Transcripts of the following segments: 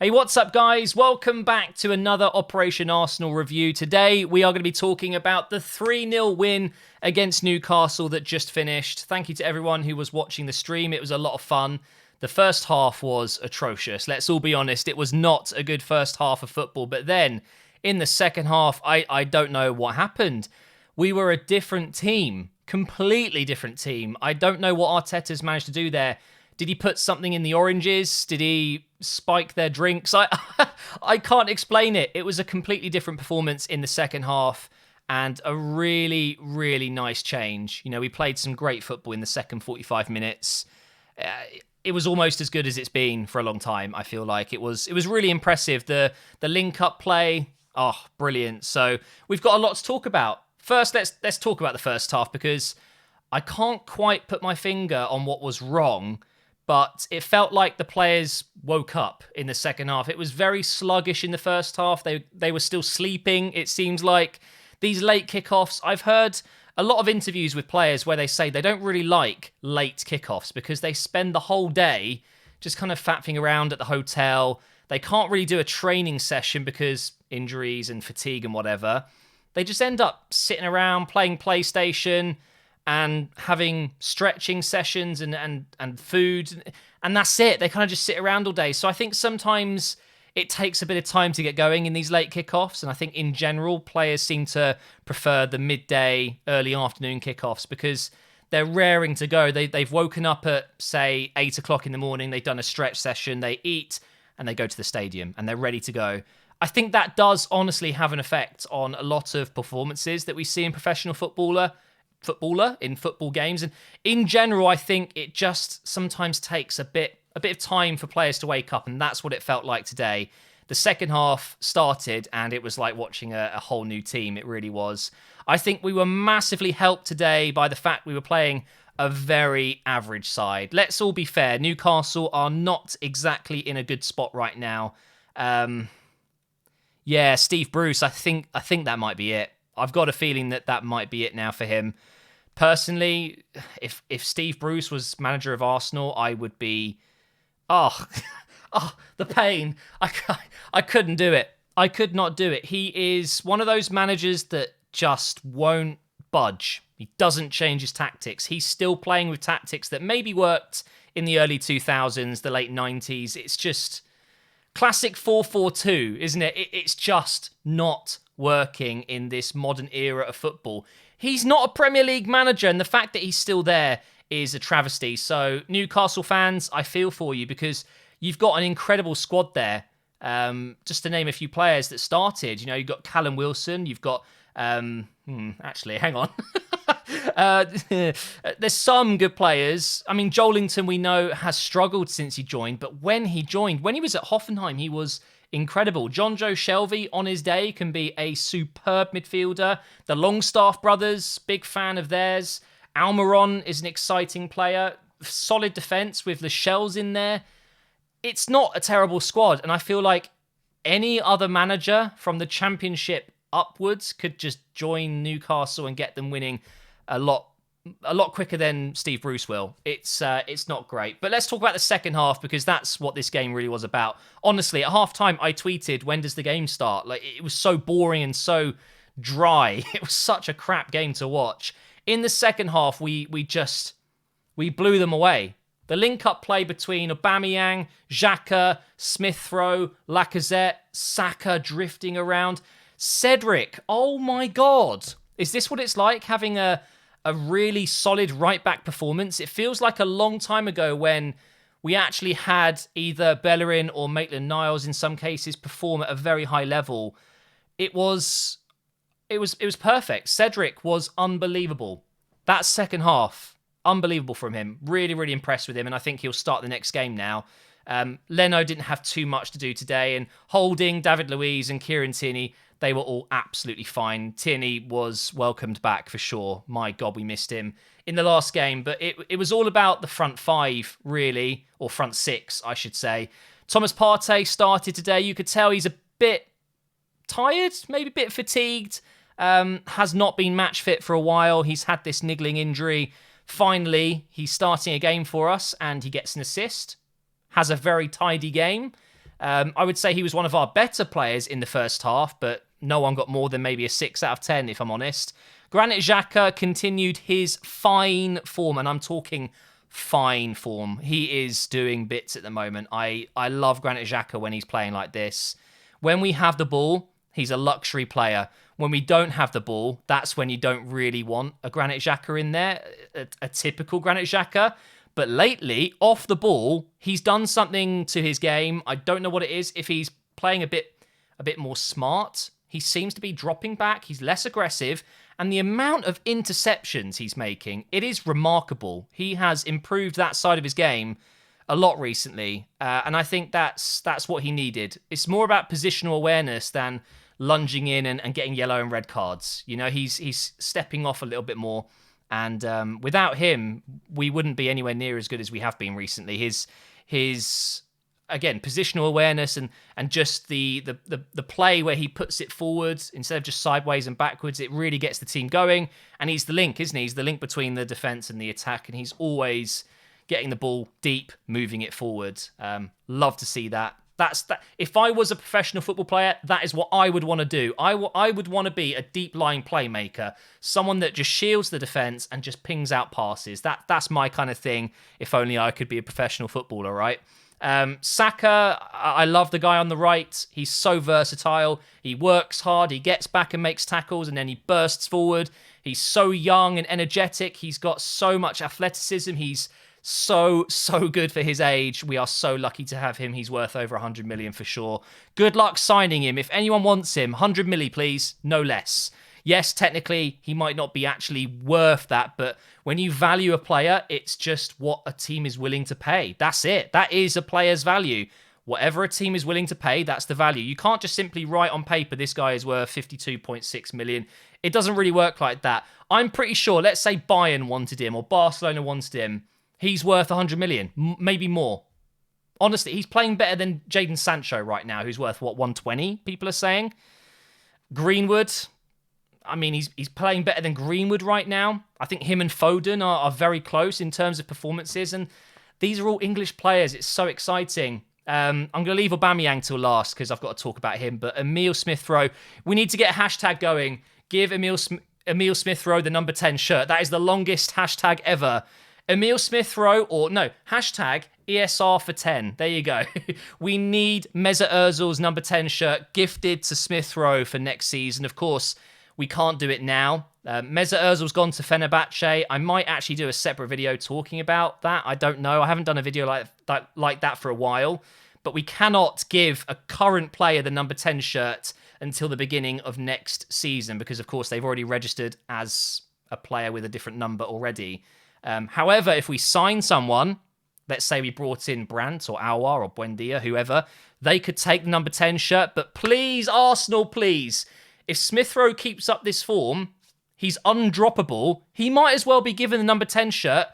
Hey, what's up, guys? Welcome back to another Operation Arsenal review. Today, we are going to be talking about the 3-0 win against Newcastle that just finished. Thank you to everyone who was watching the stream. It was a lot of fun. The first half was atrocious. Let's all be honest. It was not a good first half of football. But then, in the second half, I don't know what happened. We were a different team. Completely different team. I don't know what Arteta's managed to do there. Did he put something in the oranges? Did he spike their drinks? I can't explain it. It was a completely different performance in the second half and a really, really nice change. You know, we played some great football in the second 45 minutes. It was almost as good as it's been for a long time, I feel like. It was really impressive. The link-up play, brilliant. So we've got a lot to talk about. First, let's talk about the first half because I can't quite put my finger on what was wrong, but it felt like the players woke up in the second half. It was very sluggish in the first half. They were still sleeping, it seems like. These late kickoffs, I've heard a lot of interviews with players where they say they don't really like late kickoffs because they spend the whole day just kind of faffing around at the hotel. They can't really do a training session because injuries and fatigue and whatever. They just end up sitting around playing PlayStation and having stretching sessions and food, and that's it. They kind of just sit around all day. So I think sometimes it takes a bit of time to get going in these late kickoffs, and I think in general players seem to prefer the midday, early afternoon kickoffs because they're raring to go. They've woken up at, say, 8 o'clock in the morning, they've done a stretch session, they eat, and they go to the stadium, and they're ready to go. I think that does honestly have an effect on a lot of performances that we see in professional footballer in football games, and in general I think it just sometimes takes a bit of time for players to wake up, and that's what it felt like today. The second half started and it was like watching a whole new team. It really was. I think we were massively helped today by the fact we were playing a very average side. Let's all be fair, Newcastle are not exactly in a good spot right now. Steve Bruce, I think that might be it. I've got a feeling that might be it now for him. Personally, if Steve Bruce was manager of Arsenal, I would be... the pain. I couldn't do it. I could not do it. He is one of those managers that just won't budge. He doesn't change his tactics. He's still playing with tactics that maybe worked in the early 2000s, the late 90s. It's just classic 4-4-2, isn't it? It's just not working in this modern era of football. He's not a Premier League manager, and the fact that he's still there is a travesty. So, Newcastle fans, I feel for you because you've got an incredible squad there. Just to name a few players that started, you know, you've got Callum Wilson, you've got... actually, hang on. There's some good players. I mean, Joelinton, we know, has struggled since he joined, but when he was at Hoffenheim, he was incredible. John Joe Shelvey, on his day, can be a superb midfielder. The Longstaff brothers, big fan of theirs. Almiron is an exciting player. Solid defence with the Shells in there. It's not a terrible squad, and I feel like any other manager from the Championship upwards could just join Newcastle and get them winning a lot quicker than Steve Bruce will. It's not great. But let's talk about the second half because that's what this game really was about. Honestly, at half-time, I tweeted, when does the game start? Like, it was so boring and so dry. It was such a crap game to watch. In the second half, we blew them away. The link-up play between Aubameyang, Xhaka, Smith-Rowe, Lacazette, Saka drifting around. Cedric, oh my God. Is this what it's like having a really solid right-back performance? It feels like a long time ago when we actually had either Bellerin or Maitland-Niles in some cases perform at a very high level. It was perfect. Cedric was unbelievable. That second half, unbelievable from him. Really, really impressed with him, and I think he'll start the next game now. Leno didn't have too much to do today, and Holding, David Luiz, and Kieran Tierney, they were all absolutely fine. Tierney was welcomed back for sure. My God, we missed him in the last game, but it was all about the front five, really, or front six, I should say. Thomas Partey started today. You could tell he's a bit tired, maybe a bit fatigued. Has not been match fit for a while. He's had this niggling injury. Finally, he's starting a game for us and he gets an assist. Has a very tidy game. I would say he was one of our better players in the first half, but no one got more than maybe a 6 out of 10, if I'm honest. Granit Xhaka continued his fine form, and I'm talking fine form. He is doing bits at the moment. I love Granit Xhaka when he's playing like this. When we have the ball, he's a luxury player. When we don't have the ball, that's when you don't really want a Granit Xhaka in there, a typical Granit Xhaka. But lately, off the ball, he's done something to his game. I don't know what it is. If he's playing a bit more smart, he seems to be dropping back. He's less aggressive. And the amount of interceptions he's making, it is remarkable. He has improved that side of his game a lot recently. And I think that's what he needed. It's more about positional awareness than lunging in and getting yellow and red cards. You know, he's stepping off a little bit more. And without him, we wouldn't be anywhere near as good as we have been recently. His again, positional awareness and just the play where he puts it forwards instead of just sideways and backwards, it really gets the team going. And he's the link, isn't he? He's the link between the defense and the attack, and he's always getting the ball deep, moving it forward. Love to see that. That's that. If I was a professional football player, that is what I would want to do. I would want to be a deep-lying playmaker, someone that just shields the defense and just pings out passes. That's my kind of thing. If only I could be a professional footballer, right? Saka, I love the guy on the right. He's so versatile. He works hard. He gets back and makes tackles, and then he bursts forward. He's so young and energetic. He's got so much athleticism. He's so good for his age. We are so lucky to have him. He's worth over 100 million for sure. Good luck signing him. If anyone wants him, 100 milli, please. No less. Yes, technically, he might not be actually worth that, but when you value a player, it's just what a team is willing to pay. That's it. That is a player's value. Whatever a team is willing to pay, that's the value. You can't just simply write on paper, this guy is worth 52.6 million. It doesn't really work like that. I'm pretty sure, let's say Bayern wanted him or Barcelona wanted him, he's worth 100 million, maybe more. Honestly, he's playing better than Jadon Sancho right now, who's worth, 120, people are saying. Greenwood, I mean, he's playing better than Greenwood right now. I think him and Foden are very close in terms of performances, and these are all English players. It's so exciting. I'm going to leave Aubameyang till last because I've got to talk about him, but Emil Smith-Rowe, we need to get a hashtag going. Give Emil Smith-Rowe the number 10 shirt. That is the longest hashtag ever. Emil Smith-Rowe, or no, hashtag ESR for 10. There you go. We need Mesut Ozil's number 10 shirt gifted to Smith-Rowe for next season. Of course, we can't do it now. Mesut Ozil's gone to Fenerbahce. I might actually do a separate video talking about that. I don't know. I haven't done a video like that for a while. But we cannot give a current player the number 10 shirt until the beginning of next season because, of course, they've already registered as a player with a different number already. However, if we sign someone, let's say we brought in Brandt or Aouar or Buendia, whoever, they could take the number 10 shirt. But please, Arsenal, please, if Smith-Rowe keeps up this form, he's undroppable. He might as well be given the number 10 shirt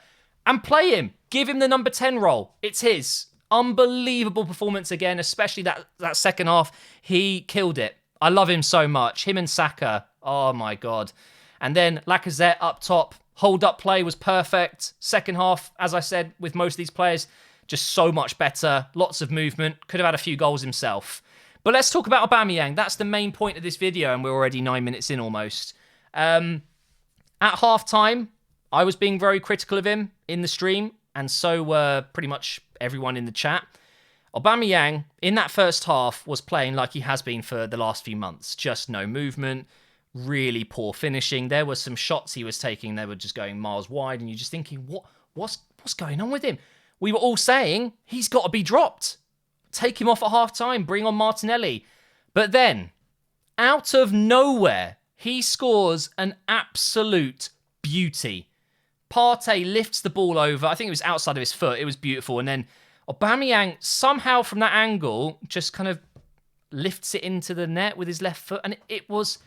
and play him. Give him the number 10 role. It's his. Unbelievable performance again, especially that second half. He killed it. I love him so much. Him and Saka. Oh, my God. And then Lacazette up top. Hold-up play was perfect. Second half, as I said, with most of these players, just so much better. Lots of movement. Could have had a few goals himself. But let's talk about Aubameyang. That's the main point of this video, and we're already 9 minutes in almost. At half-time, I was being very critical of him in the stream, and so were pretty much everyone in the chat. Aubameyang, in that first half, was playing like he has been for the last few months. Just no movement, really poor finishing. There were some shots he was taking, they were just going miles wide, and you're just thinking, what's going on with him? We were all saying, he's got to be dropped. Take him off at half-time, bring on Martinelli. But then, out of nowhere, he scores an absolute beauty. Partey lifts the ball over. I think it was outside of his foot. It was beautiful. And then Aubameyang, somehow from that angle, just kind of lifts it into the net with his left foot. And it was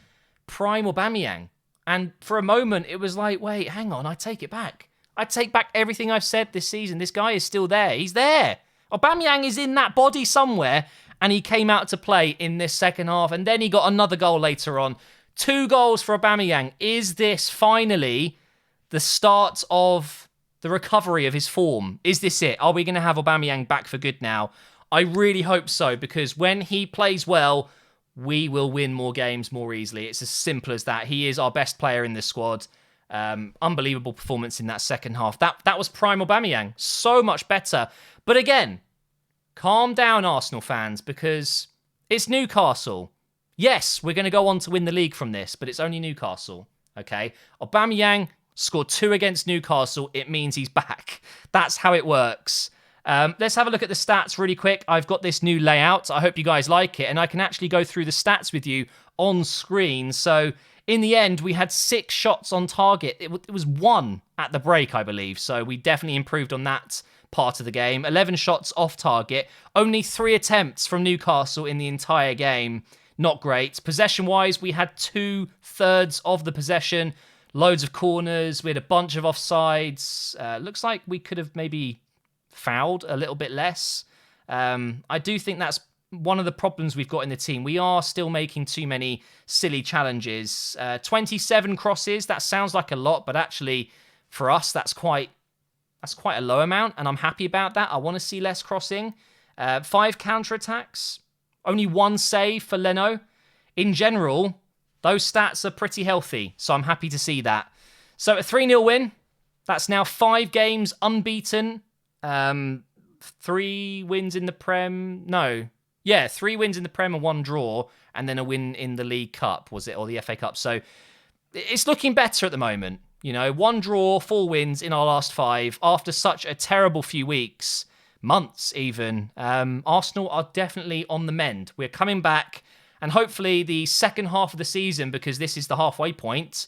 prime Aubameyang. And for a moment, it was like, wait, hang on, I take it back. I take back everything I've said this season. This guy is still there. He's there. Aubameyang is in that body somewhere, and he came out to play in this second half, and then he got another goal later on. 2 goals for Aubameyang. Is this finally the start of the recovery of his form? Is this it? Are we going to have Aubameyang back for good now I really hope so, because when he plays well, we will win more games more easily. It's as simple as that. He is our best player in this squad. Unbelievable performance in that second half. That was prime Aubameyang. So much better. But again, calm down, Arsenal fans, because it's Newcastle. Yes, we're going to go on to win the league from this, but it's only Newcastle. Okay? Aubameyang scored 2 against Newcastle. It means he's back. That's how it works. Let's have a look at the stats really quick. I've got this new layout. I hope you guys like it. And I can actually go through the stats with you on screen. So in the end, we had 6 shots on target. It was 1 at the break, I believe. So we definitely improved on that part of the game. 11 shots off target. Only 3 attempts from Newcastle in the entire game. Not great. Possession-wise, we had 2/3 of the possession. Loads of corners. We had a bunch of offsides. Looks like we could have maybe fouled a little bit less. I do think that's one of the problems we've got in the team. We are still making too many silly challenges. 27 crosses, that sounds like a lot, but actually for us that's quite a low amount, and I'm happy about that. I want to see less crossing. 5 counter-attacks, only 1 save for Leno. In general, those stats are pretty healthy, so I'm happy to see that. So a 3-0 win. That's now 5 games unbeaten. 3 wins in the Prem. No. Yeah, 3 wins in the Prem and 1 draw, and then a win in the League Cup, was it? Or the FA Cup. So it's looking better at the moment. 1 draw, 4 wins in our last 5 after such a terrible few weeks, months even. Arsenal are definitely on the mend. We're coming back, and hopefully the second half of the season, because this is the halfway point,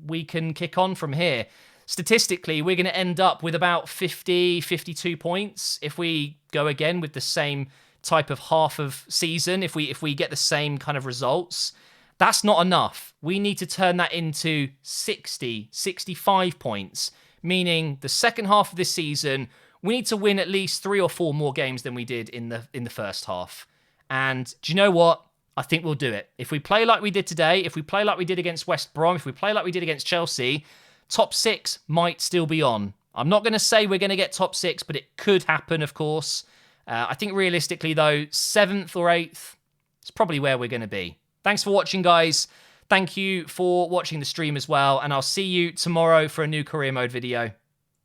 we can kick on from here. Statistically, we're going to end up with about 50, 52 points if we go again with the same type of half of season, if we get the same kind of results. That's not enough. We need to turn that into 60, 65 points, meaning the second half of this season, we need to win at least 3 or 4 more games than we did in the first half. And do you know what? I think we'll do it. If we play like we did today, if we play like we did against West Brom, if we play like we did against Chelsea, top 6 might still be on. I'm not going to say we're going to get top 6, but it could happen, of course. I think realistically, though, 7th or 8th is probably where we're going to be. Thanks for watching, guys. Thank you for watching the stream as well, and I'll see you tomorrow for a new career mode video.